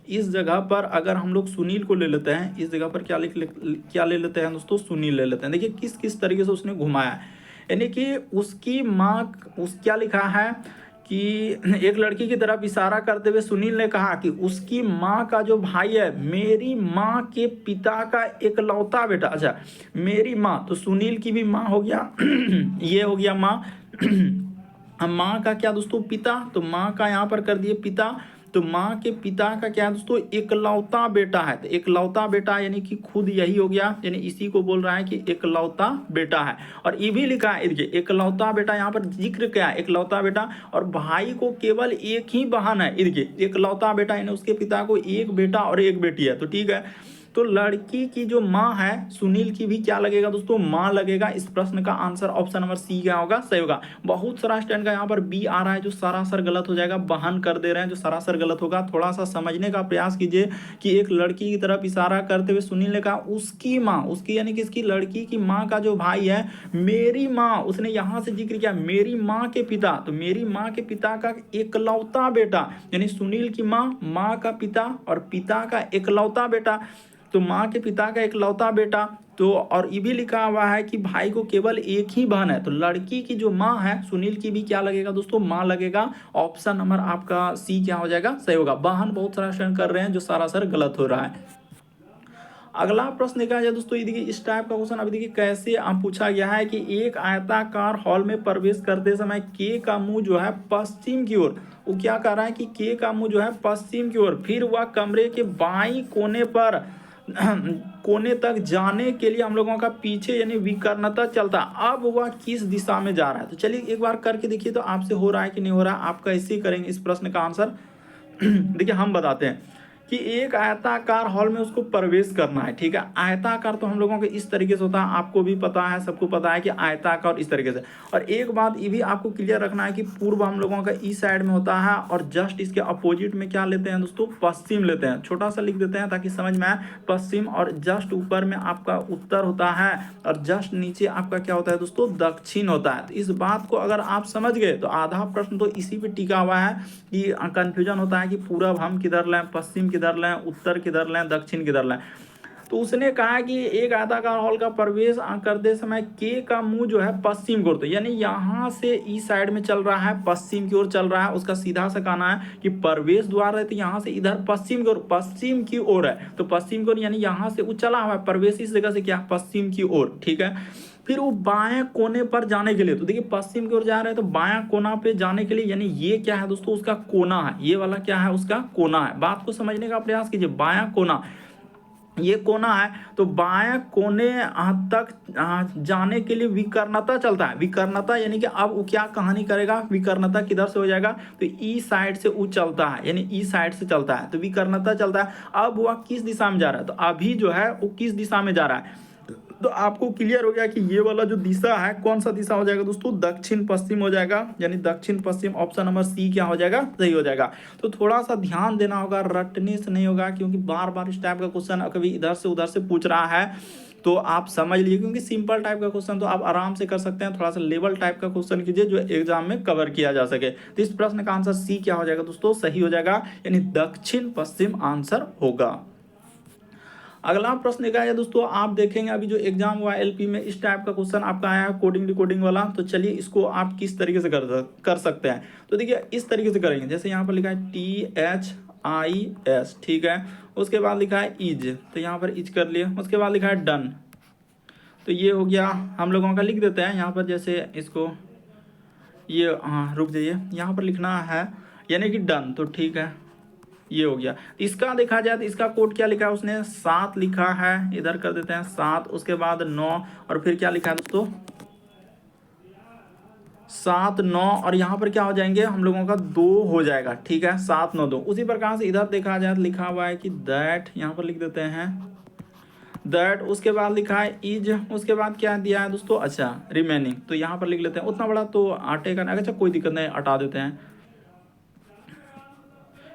इस जगह पर अगर हम लोग सुनील को ले लेते हैं, इस जगह पर क्या ले लेते हैं दोस्तों, सुनील ले लेते हैं। देखिए किस किस तरीके से उसने घुमाया है, यानी कि उसकी माँ, क्या लिखा है कि एक लड़की की तरफ इशारा करते हुए सुनील ने कहा कि उसकी माँ का जो भाई है, मेरी माँ के पिता का इकलौता बेटा। अच्छा, मेरी माँ, तो सुनील की भी माँ हो गया ये हो गया माँ माँ का क्या दोस्तों, पिता। तो माँ का यहाँ पर कर दिए पिता, तो माँ के पिता का क्या है दोस्तों, इकलौता बेटा है। तो इकलौता बेटा यानी कि खुद यही हो गया, यानी इसी को बोल रहा है कि इकलौता बेटा है। और ये भी लिखा है, देखिए इकलौता बेटा, यहाँ पर जिक्र क्या है, इकलौता बेटा। और भाई को केवल एक ही बहन है, देखिए इकलौता बेटा यानी उसके पिता को एक बेटा और एक बेटी है। तो ठीक है, तो लड़की की जो माँ है सुनील की भी क्या लगेगा दोस्तों, माँ लगेगा। इस प्रश्न का आंसर ऑप्शन नंबर सी क्या होगा, सही होगा। बहुत सारा स्टैंड का यहाँ पर बी आ रहा है जो सरासर गलत हो जाएगा, बहन कर दे रहे हैं जो सरासर गलत होगा। थोड़ा सा समझने का प्रयास कीजिए कि एक लड़की की तरफ इशारा करते हुए सुनील ने कहा उसकी माँ, उसकी यानी कि इसकी लड़की की माँ का जो भाई है मेरी माँ, उसने यहाँ से जिक्र किया मेरी माँ के पिता। तो मेरी माँ के पिता का इकलौता बेटा, यानी सुनील की माँ का पिता और पिता का इकलौता बेटा। तो माँ के पिता का इकलौता बेटा। तो और ये भी लिखा हुआ है कि भाई को केवल एक ही बहन है, तो लड़की की जो माँ है सुनील की भी क्या लगेगा दोस्तों, माँ लगेगा। ऑप्शन नंबर आपका सी क्या हो जाएगा, सही होगा। बहन बहुत सारा स्टूडेंट कर रहे हैं जो सरासर गलत हो रहा है। अगला प्रश्न देखा जाए दोस्तों, ये देखिए इस टाइप का क्वेश्चन अभी देखिए कैसे पूछा गया है कि एक आयताकार हॉल में प्रवेश करते समय के का मुंह जो है पश्चिम की ओर, वो क्या कर रहा है कि के का मुंह जो है पश्चिम की ओर, फिर वह कमरे के बाईं कोने तक जाने के लिए हम लोगों का पीछे यानी विकर्णता चलता। अब वह किस दिशा में जा रहा है, तो चलिए एक बार करके देखिए तो आपसे हो रहा है कि नहीं हो रहा है। आप कैसे करेंगे इस प्रश्न का आंसर देखिए हम बताते हैं कि एक आयताकार हॉल में उसको प्रवेश करना है, ठीक है। आयताकार तो हम लोगों के इस तरीके से होता है, आपको भी पता है, सबको पता है कि आयताकार इस तरीके से। और एक बात ये भी आपको क्लियर रखना है कि पूर्व हम लोगों का इस साइड में होता है और जस्ट इसके अपोजिट में क्या लेते हैं दोस्तों, पश्चिम लेते हैं। छोटा सा लिख देते हैं ताकि समझ में आए, पश्चिम। और जस्ट ऊपर में आपका उत्तर होता है और जस्ट नीचे आपका क्या होता है दोस्तों, दक्षिण होता है। तो इस बात को अगर आप समझ गए तो आधा प्रश्न तो इसी पे टिका हुआ है कि कंफ्यूजन होता है कि पूर्व हम किधर लें, पश्चिम किधर लें, उत्तर किधर लें, दक्षिण किधर लें। तो उसने कहा कि एक आयताकार हॉल का प्रवेश करते समय के का मुंह जो है पश्चिम की ओर, तो यानी यहाँ से इस साइड में चल रहा है, पश्चिम की ओर चल रहा है। उसका सीधा सा कहना है कि प्रवेश द्वार है तो यहाँ से इधर पश्चिम की ओर, पश्चिम की ओर है। तो पश्चिम की ओर यानी यहाँ से वो चला हुआ है, प्रवेश इस जगह से क्या, पश्चिम की ओर, ठीक है। फिर वो बाएं कोने पर जाने के लिए, तो देखिए पश्चिम की ओर जा रहे हैं तो बाएं कोना पे जाने के लिए, यानी ये क्या है दोस्तों, उसका कोना है। ये वाला क्या है, उसका कोना है। बात को समझने का प्रयास कीजिए, बायां कोना, ये कोना है। तो बाएं कोने तक जाने के लिए विकर्णता चलता है। विकर्णता यानी कि अब वो क्या कहानी करेगा, विकर्णता किधर से हो जाएगा, तो ई साइड से वो चलता है, यानी ई साइड से चलता है। तो विकर्णता चलता है। अब वह किस दिशा में जा रहा है, तो अभी जो है वो किस दिशा में जा रहा है, तो आपको क्लियर हो गया कि ये वाला जो दिशा है कौन सा दिशा हो जाएगा दोस्तों, दक्षिण पश्चिम हो जाएगा। यानी दक्षिण पश्चिम, ऑप्शन नंबर सी क्या हो जाएगा, सही हो जाएगा। तो थोड़ा सा ध्यान देना होगा, रटने से नहीं होगा, क्योंकि बार बार इस टाइप का क्वेश्चन कभी इधर से उधर से पूछ रहा है। तो आप समझ लीजिए, क्योंकि सिंपल टाइप का क्वेश्चन तो आप आराम से कर सकते हैं, थोड़ा सा लेवल टाइप का क्वेश्चन कीजिए जो एग्जाम में कवर किया जा सके। तो इस प्रश्न का आंसर सी क्या हो जाएगा दोस्तों, सही हो जाएगा, यानी दक्षिण पश्चिम आंसर होगा। अगला प्रश्न देखा जाए दोस्तों, आप देखेंगे अभी जो एग्जाम हुआ एलपी में इस टाइप का क्वेश्चन आपका आया है कोडिंग डिकोडिंग वाला। तो चलिए इसको आप किस तरीके से कर सकते हैं। तो देखिए इस तरीके से करेंगे, जैसे यहाँ पर लिखा है THIS, ठीक है। उसके बाद लिखा है इज, तो यहाँ पर इज कर लिए। उसके बाद लिखा है डन, तो ये हो गया हम लोगों का। लिख देते हैं यहाँ पर, जैसे इसको ये, हाँ रुक जाइए, यहाँ पर लिखना है यानी कि डन, तो ठीक है ये हो गया। इसका देखा जाए तो इसका कोड क्या लिखा है उसने, 7 लिखा है, इधर कर देते हैं 7, उसके बाद 9 और फिर क्या लिखा है दोस्तों 7 9 और यहाँ पर क्या हो जाएंगे हम लोगों का 2 हो जाएगा, ठीक है 7 9 2। उसी प्रकार से इधर देखा जाए तो लिखा हुआ है कि दैट, यहाँ पर लिख देते हैं दैट, उसके बाद लिखा है इज, उसके बाद क्या दिया है दोस्तों, अच्छा रिमेनिंग, तो यहाँ पर लिख लेते हैं। उतना बड़ा तो आटे का, अच्छा कोई दिक्कत नहीं, हटा देते हैं।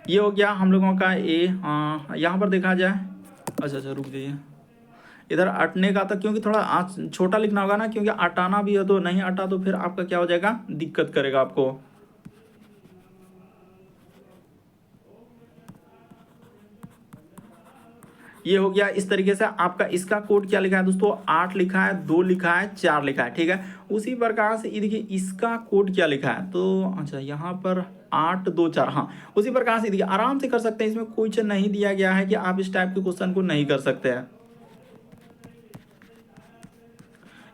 ये हो गया हम लोगों का ए। यहाँ पर देखा जाए, अच्छा रुक जाइए, इधर अटने का था क्योंकि थोड़ा छोटा लिखना होगा ना, क्योंकि अटाना भी है, तो नहीं अटा तो फिर आपका क्या हो जाएगा, दिक्कत करेगा आपको। ये हो गया इस तरीके से आपका। इसका कोड क्या लिखा है दोस्तों, 8 लिखा है, 2 लिखा है, 4 लिखा है, ठीक है। उसी प्रकार से ये देखिए इसका कोड क्या लिखा है, तो अच्छा यहाँ पर 8 2 4, हाँ उसी प्रकार से देखिए आराम से कर सकते हैं। इसमें कुछ नहीं दिया गया है कि आप इस टाइप के क्वेश्चन को नहीं कर सकते हैं।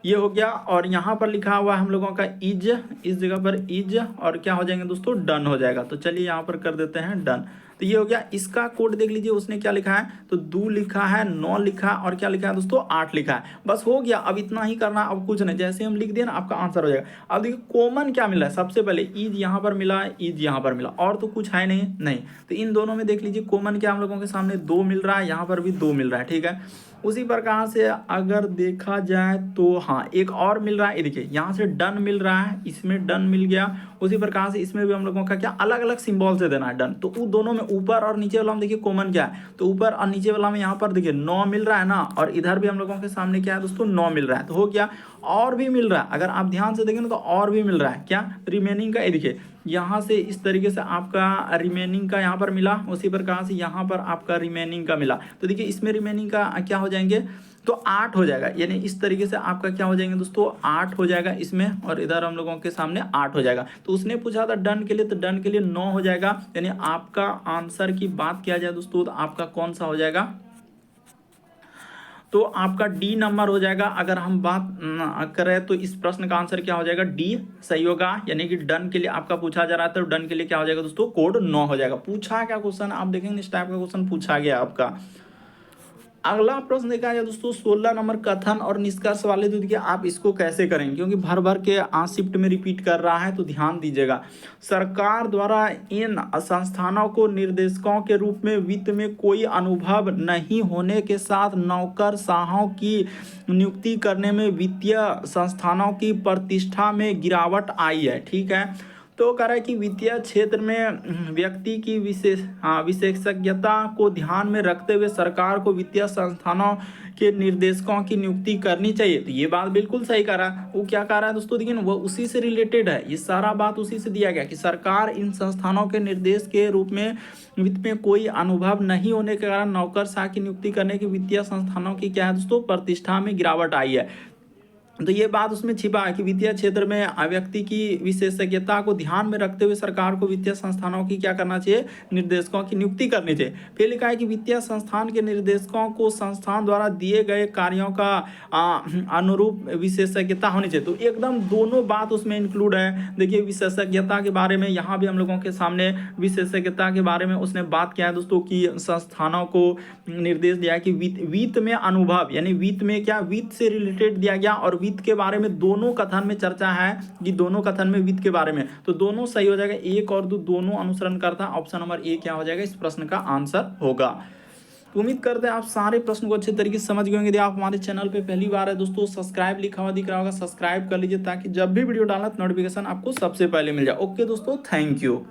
ये हो गया, और यहाँ पर लिखा हुआ हम लोगों का इज, इस जगह पर इज, और क्या हो जाएंगे दोस्तों डन हो जाएगा। तो चलिए यहाँ पर कर देते हैं डन। तो ये हो गया। इसका कोड देख लीजिए उसने क्या लिखा है, तो 2 लिखा है, 9 लिखा और क्या लिखा है दोस्तों 8 लिखा है। बस हो गया, अब इतना ही करना, अब कुछ नहीं। जैसे हम लिख दिए ना आपका आंसर हो जाएगा। अब देखिए कॉमन क्या मिला है, सबसे पहले इज यहाँ पर मिला, इज यहाँ पर मिला, और तो कुछ है नहीं। तो इन दोनों में देख लीजिए कॉमन क्या हम लोगों के सामने 2 मिल रहा है, यहाँ पर भी 2 मिल रहा है, ठीक है। उसी प्रकार से अगर देखा जाए तो हाँ एक और मिल रहा है, ये देखिए यहाँ से डन मिल रहा है, इसमें डन मिल गया। उसी प्रकार से इसमें भी हम लोगों का क्या अलग अलग सिंबल से देना है डन। तो उन दोनों में ऊपर और नीचे वाला में देखिए कॉमन क्या है, तो ऊपर और नीचे वाला में यहाँ पर देखिए 9 मिल रहा है ना, और इधर भी हम लोगों के सामने क्या है दोस्तों 9 मिल रहा है। तो हो गया, और भी मिल रहा है, अगर आप ध्यान से देखें ना तो और भी मिल रहा है क्या, रिमेनिंग का। ये देखिए यहाँ से इस तरीके से आपका रिमेनिंग का यहाँ पर मिला, उसी प्रकार से यहाँ पर आपका रिमेनिंग का मिला। तो देखिए इसमें रिमेनिंग का क्या हो जाएंगे, तो 8 हो जाएगा, यानी इस तरीके से आपका क्या हो जाएंगे दोस्तों 8 हो जाएगा इसमें, और इधर हम लोगों के सामने 8 हो जाएगा। तो उसने पूछा था डन के लिए, तो डन के लिए 9 हो जाएगा। यानी आपका आंसर की बात किया जाए दोस्तों तो आपका कौन सा हो जाएगा, तो आपका डी नंबर हो जाएगा। अगर हम बात करें तो इस प्रश्न का आंसर क्या हो जाएगा, डी सही होगा। यानी कि डन के लिए आपका पूछा जा रहा था, तो डन के लिए क्या हो जाएगा दोस्तों, कोड 9 हो जाएगा। पूछा क्या क्वेश्चन, आप देखेंगे इस टाइप का क्वेश्चन पूछा गया आपका। अगला प्रश्न देखा जाए दोस्तों 16 नंबर कथन और निष्कर्ष वाले। तो देखिए आप इसको कैसे करेंगे, क्योंकि भर भर के शिफ्ट में रिपीट कर रहा है, तो ध्यान दीजिएगा। सरकार द्वारा इन संस्थानों को निर्देशकों के रूप में वित्त में कोई अनुभव नहीं होने के साथ नौकरशाहों की नियुक्ति करने में वित्तीय संस्थानों की प्रतिष्ठा में गिरावट आई है, ठीक है। तो कह रहा है कि वित्तीय क्षेत्र में व्यक्ति की विशेषज्ञता को ध्यान में रखते हुए सरकार को वित्तीय संस्थानों के निर्देशकों की नियुक्ति करनी चाहिए। तो ये बात बिल्कुल सही कह रहा है। वो क्या कह रहा है दोस्तों, देखिए वो उसी से रिलेटेड है, ये सारा बात उसी से दिया गया कि सरकार इन संस्थानों के निर्देश के रूप में वित्त में कोई अनुभव नहीं होने के कारण नौकरशाह की नियुक्ति करने की वित्तीय संस्थानों की क्या है दोस्तों प्रतिष्ठा में गिरावट आई है। तो ये बात उसमें छिपा है कि वित्तीय क्षेत्र में व्यक्ति की विशेषज्ञता को ध्यान में रखते हुए सरकार को वित्तीय संस्थानों की क्या करना चाहिए, निर्देशकों की नियुक्ति करनी चाहिए। फिर लिखा है कि वित्तीय संस्थान के निर्देशकों को संस्थान द्वारा दिए गए कार्यों का अनुरूप विशेषज्ञता होनी चाहिए। तो एकदम दोनों बात उसमें इंक्लूड है। देखिए विशेषज्ञता के बारे में यहाँ भी हम लोगों के सामने विशेषज्ञता के बारे में उसने बात किया है दोस्तों कि संस्थानों को निर्देश दिया है कि वित्त में अनुभव, यानी वित्त में क्या, वित्त से रिलेटेड दिया गया, और वित्त के बारे में दोनों कथन में चर्चा है कि दोनों कथन में वित्त के बारे में, तो दोनों सही हो जाएगा। 1 और 2 दोनों अनुसरण करता है। ऑप्शन नंबर ए क्या हो जाएगा, इस प्रश्न का आंसर होगा। तो उम्मीद करते हैं आप सारे प्रश्न को अच्छे तरीके से समझ गए होंगे। यदि आप हमारे चैनल पे पहली बार है दोस्तों, सब्सक्राइब लिखा हुआ दिख रहा होगा, सब्सक्राइब कर लीजिए ताकि जब भी वीडियो डालना तो नोटिफिकेशन आपको सबसे पहले मिल जाए। ओके दोस्तों, थैंक यू।